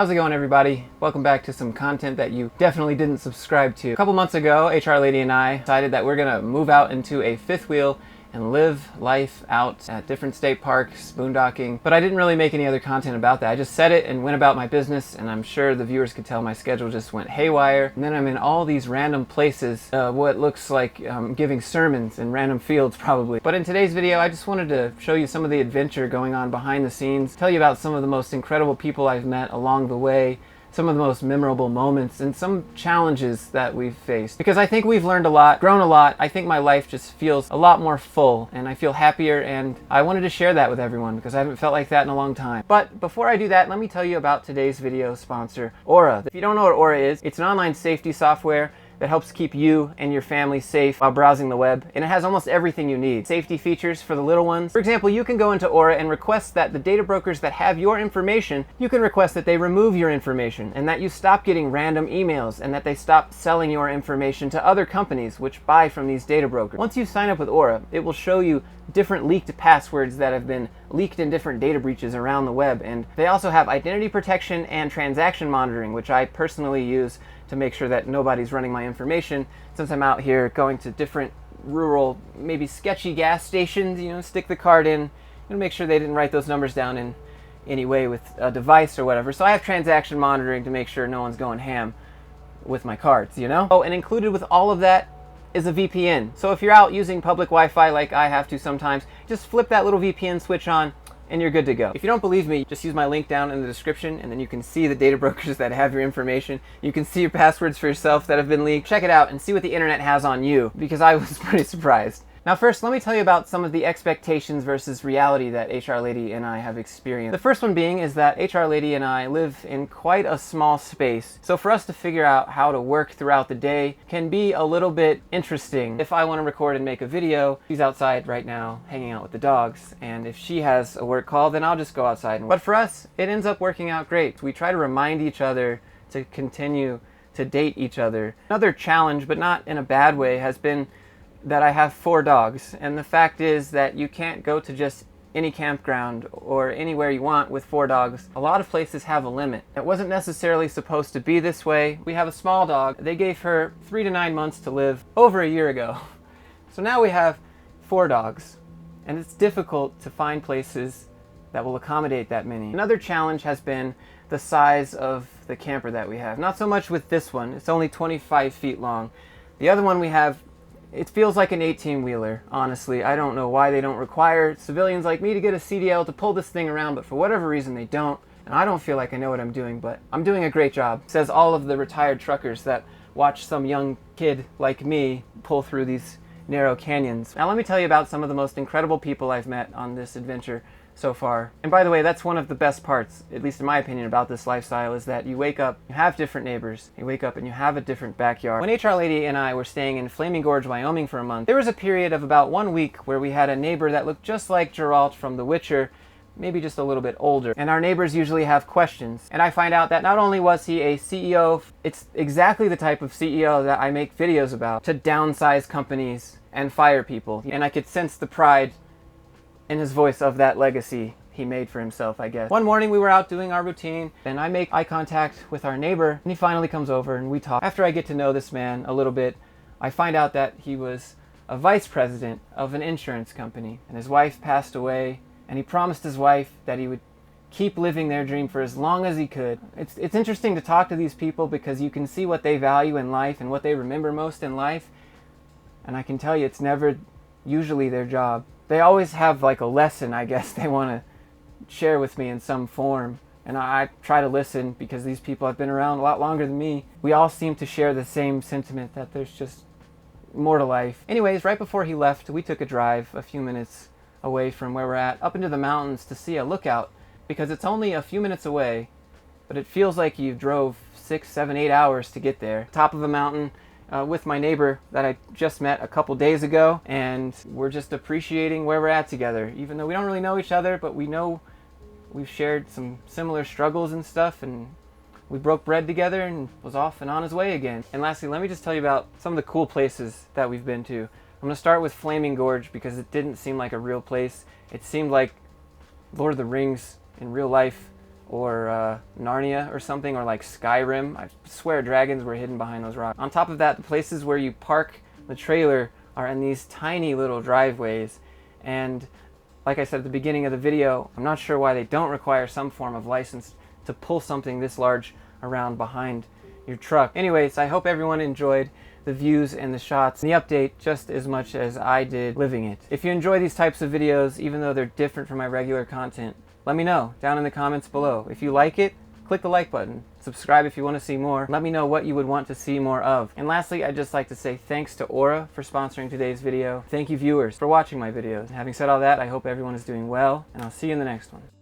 How's it going, everybody? Welcome back to some content that you definitely didn't subscribe to. A couple months ago, HR Lady and I decided that we're gonna move out into a fifth wheel and live life out at different state parks, boondocking. But I didn't really make any other content about that. I just said it and went about my business, and I'm sure the viewers could tell my schedule just went haywire. And then I'm in all these random places, what looks like giving sermons in random fields probably. But in today's video, I just wanted to show you some of the adventure going on behind the scenes, tell you about some of the most incredible people I've met along the way, some of the most memorable moments, and some challenges that we've faced. Because I think we've learned a lot, grown a lot. I think my life just feels a lot more full, and I feel happier, and I wanted to share that with everyone because I haven't felt like that in a long time. But before I do that, let me tell you about today's video sponsor, Aura. If you don't know what Aura is, it's an online safety software that helps keep you and your family safe while browsing the web, and it has almost everything you need. Safety features for the little ones. For example, you can go into Aura and request that the data brokers that have your information, you can request that they remove your information, and that you stop getting random emails, and that they stop selling your information to other companies which buy from these data brokers. Once you sign up with Aura, it will show you different leaked passwords that have been leaked in different data breaches around the web, and they also have identity protection and transaction monitoring, which I personally use to make sure that nobody's running my information since I'm out here going to different rural, maybe sketchy gas stations, stick the card in and make sure they didn't write those numbers down in any way with a device or whatever. So I have transaction monitoring to make sure no one's going ham with my cards, Oh, and included with all of that is a VPN. So if you're out using public Wi-Fi like I have to sometimes, just flip that little VPN switch on and you're good to go. If you don't believe me, just use my link down in the description, and then you can see the data brokers that have your information. You can see your passwords for yourself that have been leaked. Check it out and see what the internet has on you, because I was pretty surprised. Now first, let me tell you about some of the expectations versus reality that HR Lady and I have experienced. The first one being is that HR Lady and I live in quite a small space. So for us to figure out how to work throughout the day can be a little bit interesting. If I want to record and make a video, she's outside right now hanging out with the dogs. And if she has a work call, then I'll just go outside. But for us, it ends up working out great. We try to remind each other to continue to date each other. Another challenge, but not in a bad way, has been that I have 4 dogs, and the fact is that you can't go to just any campground or anywhere you want with 4 dogs. A lot of places have a limit. It wasn't necessarily supposed to be this way. We have a small dog. They gave her 3 to 9 months to live over a year ago. So now we have 4 dogs, and it's difficult to find places that will accommodate that many. Another challenge has been the size of the camper that we have. Not so much with this one. It's only 25 feet long. The other one we have, it feels like an 18-wheeler, honestly. I don't know why they don't require civilians like me to get a CDL to pull this thing around, but for whatever reason they don't. And I don't feel like I know what I'm doing, but I'm doing a great job. Says all of the retired truckers that watch some young kid like me pull through these narrow canyons. Now let me tell you about some of the most incredible people I've met on this adventure so far. And by the way, that's one of the best parts, at least in my opinion, about this lifestyle, is that you wake up, you have different neighbors, you wake up and you have a different backyard. When HR Lady and I were staying in Flaming Gorge, Wyoming for a month, there was a period of about 1 week where we had a neighbor that looked just like Geralt from The Witcher, maybe just a little bit older. And our neighbors usually have questions. And I find out that not only was he a CEO, it's exactly the type of CEO that I make videos about, to downsize companies and fire people. And I could sense the pride in his voice of that legacy he made for himself, I guess. One morning we were out doing our routine, and I make eye contact with our neighbor, and he finally comes over and we talk. After I get to know this man a little bit, I find out that he was a vice president of an insurance company, and his wife passed away, and he promised his wife that he would keep living their dream for as long as he could. It's interesting to talk to these people because you can see what they value in life and what they remember most in life, and I can tell you it's never usually their job. They always have like a lesson, I guess, they want to share with me in some form. And I try to listen because these people have been around a lot longer than me. We all seem to share the same sentiment that there's just more to life. Anyways, right before he left, we took a drive a few minutes away from where we're at, up into the mountains to see a lookout, because it's only a few minutes away, but it feels like you drove 6, 7, 8 hours to get there. Top of a mountain, with my neighbor that I just met a couple days ago, and we're just appreciating where we're at together. Even though we don't really know each other, but we know we've shared some similar struggles and stuff, and we broke bread together and was off and on his way again. And lastly, let me just tell you about some of the cool places that we've been to. I'm going to start with Flaming Gorge because it didn't seem like a real place. It seemed like Lord of the Rings in real life or Narnia or something, or like Skyrim. I swear dragons were hidden behind those rocks. On top of that, the places where you park the trailer are in these tiny little driveways, and like I said at the beginning of the video, I'm not sure why they don't require some form of license to pull something this large around behind your truck. Anyways, I hope everyone enjoyed the views and the shots and the update just as much as I did living it. If you enjoy these types of videos, even though they're different from my regular content, let me know down in the comments below. If you like it, click the like button. Subscribe if you want to see more. Let me know what you would want to see more of. And lastly, I'd just like to say thanks to Aura for sponsoring today's video. Thank you viewers for watching my videos. And having said all that, I hope everyone is doing well, and I'll see you in the next one.